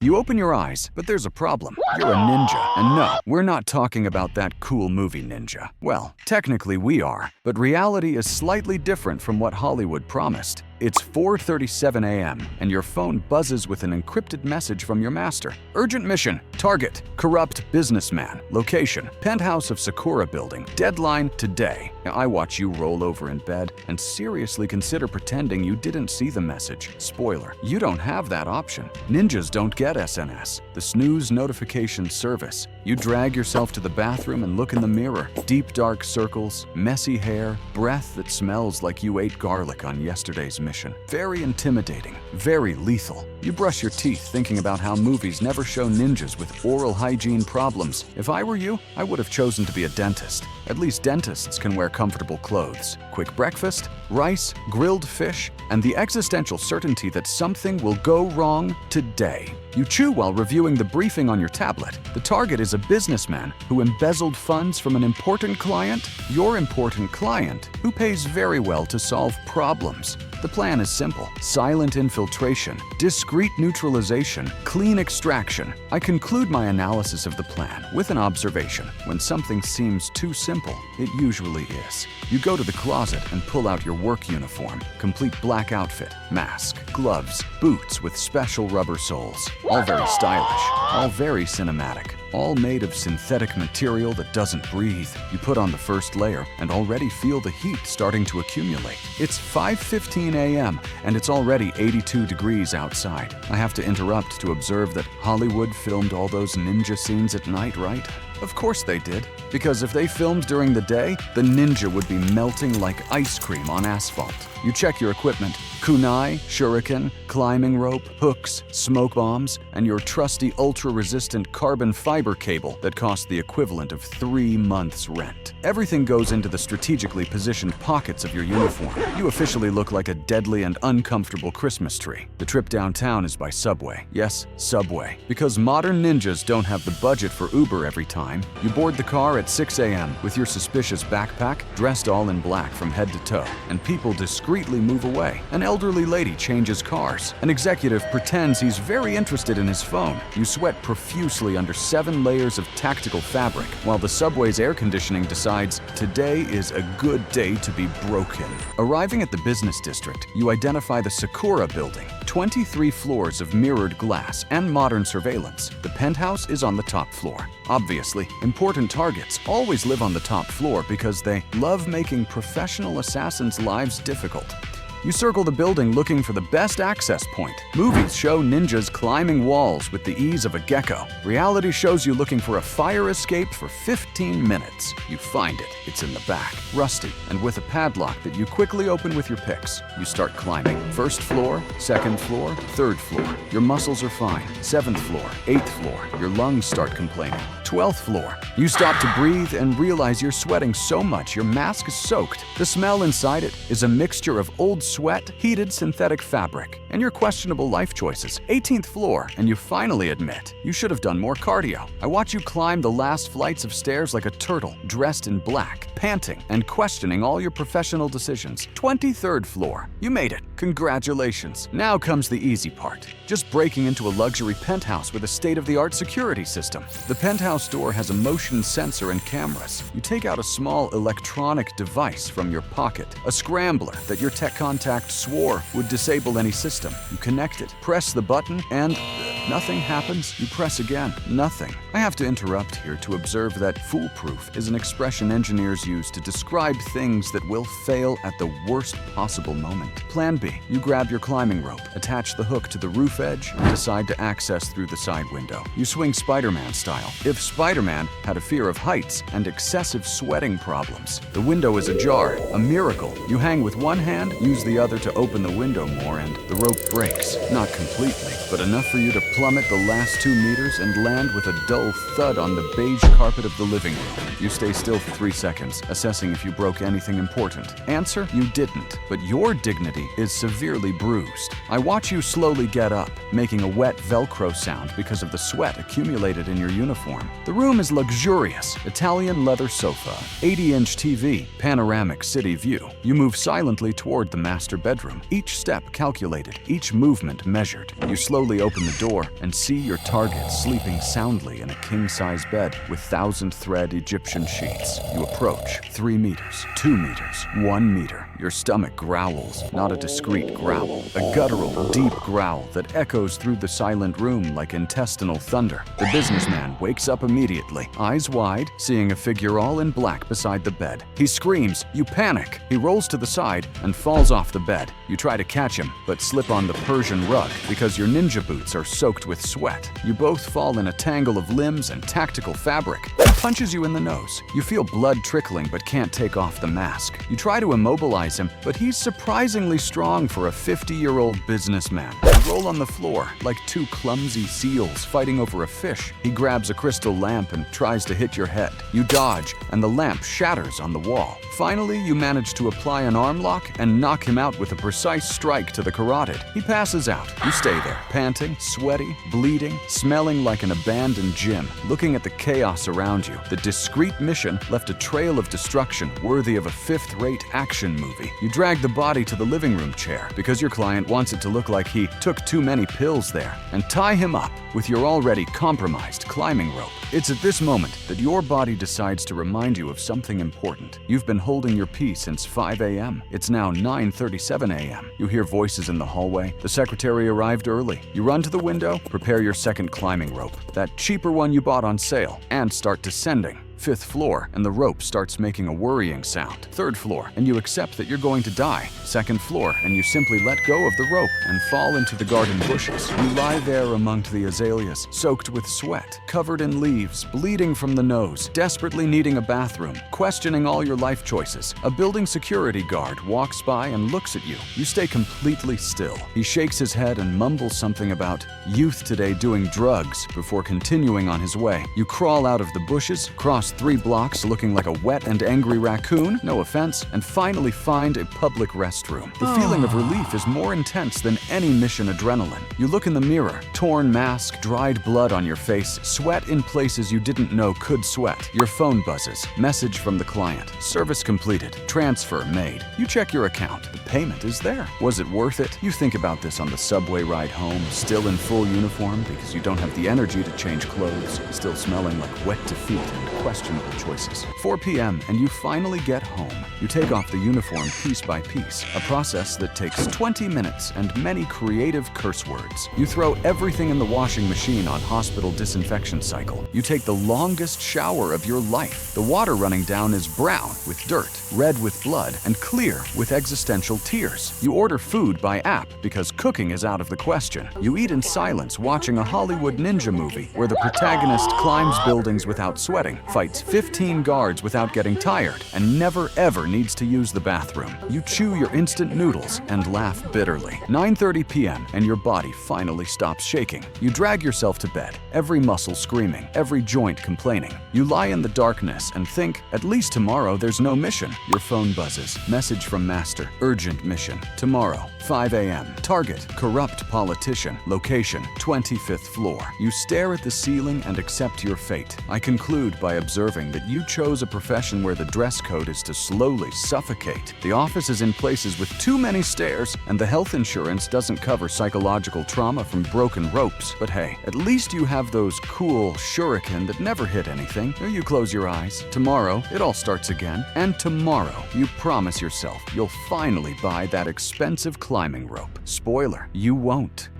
You open your eyes, but there's a problem. You're a ninja. And no, we're not talking about that cool movie ninja. Well, technically we are, but reality is slightly different from what Hollywood promised. It's 4:37 a.m., and your phone buzzes with an encrypted message from your master. Urgent mission. Target. Corrupt businessman. Location. Penthouse of Sakura building. Deadline today. Now, I watch you roll over in bed and seriously consider pretending you didn't see the message. Spoiler, you don't have that option. Ninjas don't get SNS, the snooze notification service. You drag yourself to the bathroom and look in the mirror. Deep dark circles, messy hair, breath that smells like you ate garlic on yesterday's mission. Very intimidating, very lethal. You brush your teeth thinking about how movies never show ninjas with oral hygiene problems. If I were you, I would have chosen to be a dentist. At least dentists can wear comfortable clothes. Quick breakfast, rice, grilled fish, and the existential certainty that something will go wrong today. You chew while reviewing the briefing on your tablet. The target is a businessman who embezzled funds from an important client, your important client, who pays very well to solve problems. The plan is simple: silent infiltration, discreet neutralization, clean extraction. I conclude my analysis of the plan with an observation. When something seems too simple, it usually is. You go to the closet and pull out your work uniform, complete black outfit, mask, gloves, boots with special rubber soles. All very stylish, all very cinematic. All made of synthetic material that doesn't breathe. You put on the first layer and already feel the heat starting to accumulate. It's 5:15 a.m. and it's already 82 degrees outside. I have to interrupt to observe that Hollywood filmed all those ninja scenes at night, right? Of course they did, because if they filmed during the day, the ninja would be melting like ice cream on asphalt. You check your equipment: kunai, shuriken, climbing rope, hooks, smoke bombs, and your trusty ultra-resistant carbon fiber cable that cost the equivalent of 3 months' rent. Everything goes into the strategically positioned pockets of your uniform. You officially look like a deadly and uncomfortable Christmas tree. The trip downtown is by subway. Yes, subway. Because modern ninjas don't have the budget for Uber every time, you board the car at 6 a.m. with your suspicious backpack, dressed all in black from head to toe, and people discreetly move away. An elderly lady changes cars. An executive pretends he's very interested in his phone. You sweat profusely under 7 layers of tactical fabric, while the subway's air conditioning decides today is a good day to be broken. Arriving at the business district, you identify the Sakura building. 23 floors of mirrored glass and modern surveillance. The penthouse is on the top floor. Obviously, important targets always live on the top floor because they love making professional assassins' lives difficult. You circle the building looking for the best access point. Movies show ninjas climbing walls with the ease of a gecko. Reality shows you looking for a fire escape for 15 minutes. You find it. It's in the back, rusty, and with a padlock that you quickly open with your picks. You start climbing. First floor, second floor, third floor. Your muscles are fine. 7th floor, 8th floor. Your lungs start complaining. 12th floor. You stop to breathe and realize you're sweating so much your mask is soaked. The smell inside it is a mixture of old sweat, heated synthetic fabric, and your questionable life choices. 18th floor, and you finally admit you should have done more cardio. I watch you climb the last flights of stairs like a turtle, dressed in black, panting and questioning all your professional decisions. 23rd floor. You made it. Congratulations. Now comes the easy part. Just breaking into a luxury penthouse with a state-of-the-art security system. The penthouse door has a motion sensor and cameras. You take out a small electronic device from your pocket, a scrambler that your tech contact swore would disable any system. You connect it, press the button, and nothing happens. You press again. Nothing. I have to interrupt here to observe that foolproof is an expression engineers use to describe things that will fail at the worst possible moment. Plan B. You grab your climbing rope, attach the hook to the roof edge, and decide to access through the side window. You swing Spider-Man style. If Spider-Man had a fear of heights and excessive sweating problems, the window is ajar. A miracle. You hang with one hand, use the other to open the window more, and the rope breaks. Not completely, but enough for you to plummet the last 2 meters and land with a dull thud on the beige carpet of the living room. You stay still for 3 seconds, assessing if you broke anything important. Answer: you didn't, but your dignity is severely bruised. I watch you slowly get up, making a wet Velcro sound because of the sweat accumulated in your uniform. The room is luxurious. Italian leather sofa, 80-inch TV, panoramic city view. You move silently toward the master bedroom, each step calculated, each movement measured. You slowly open the door and see your target sleeping soundly in a king-size bed with 1,000-thread Egyptian sheets. You approach. 3 meters, 2 meters, 1 meter. Your stomach growls, not a discreet growl, a guttural, deep growl that echoes through the silent room like intestinal thunder. The businessman wakes up immediately, eyes wide, seeing a figure all in black beside the bed. He screams. You panic. He rolls to the side and falls off the bed. You try to catch him, but slip on the Persian rug because your ninja boots are soaked with sweat. You both fall in a tangle of limbs and tactical fabric. He punches you in the nose. You feel blood trickling but can't take off the mask. You try to immobilize him, but he's surprisingly strong for a 50-year-old businessman. You roll on the floor like 2 clumsy seals fighting over a fish. He grabs a crystal lamp and tries to hit your head. You dodge, and the lamp shatters on the wall. Finally, you manage to apply an arm lock and knock him out with a precise strike to the carotid. He passes out. You stay there, panting, sweaty, bleeding, smelling like an abandoned gym, looking at the chaos around you. The discreet mission left a trail of destruction worthy of a 5th-rate action movie. You drag the body to the living room chair because your client wants it to look like he took too many pills there, and tie him up with your already compromised climbing rope. It's at this moment that your body decides to remind you of something important. You've been holding your pee since 5 a.m. It's now 9:37 a.m. You hear voices in the hallway. The secretary arrived early. You run to the window, prepare your second climbing rope, that cheaper one you bought on sale, and start descending. 5th floor, and the rope starts making a worrying sound. 3rd floor, and you accept that you're going to die. 2nd floor, and you simply let go of the rope and fall into the garden bushes. You lie there among the azaleas, soaked with sweat, covered in leaves, bleeding from the nose, desperately needing a bathroom, questioning all your life choices. A building security guard walks by and looks at you. You stay completely still. He shakes his head and mumbles something about youth today doing drugs before continuing on his way. You crawl out of the bushes, cross 3 blocks looking like a wet and angry raccoon, no offense, and finally find a public restroom. The feeling of relief is more intense than any mission adrenaline. You look in the mirror, torn mask, dried blood on your face, sweat in places you didn't know could sweat. Your phone buzzes, message from the client, service completed, transfer made. You check your account, the payment is there. Was it worth it? You think about this on the subway ride home, still in full uniform because you don't have the energy to change clothes, still smelling like wet defeat and questionable choices. 4 p.m. and you finally get home. You take off the uniform piece by piece, a process that takes 20 minutes and many creative curse words. You throw everything in the washing machine on hospital disinfection cycle. You take the longest shower of your life. The water running down is brown with dirt, red with blood, and clear with existential tears. You order food by app because cooking is out of the question. You eat in silence watching a Hollywood ninja movie where the protagonist climbs buildings without sweating, fights 15 guards without getting tired, and never ever needs to use the bathroom. You chew your instant noodles and laugh bitterly. 9:30 p.m. and your body finally stops shaking. You drag yourself to bed, every muscle screaming, every joint complaining. You lie in the darkness and think, at least tomorrow there's no mission. Your phone buzzes. Message from master. Urgent mission. Tomorrow, 5 a.m. Target, corrupt politician. Location, 25th floor. You stare at the ceiling and accept your fate. I conclude by observing that you chose a profession where the dress code is to slowly suffocate. The office is in places with too many stairs, and the health insurance doesn't cover psychological trauma from broken ropes. But hey, at least you have those cool shuriken that never hit anything. Or you close your eyes. Tomorrow, it all starts again. And tomorrow, you promise yourself you'll finally buy that expensive climbing rope. Spoiler, you won't.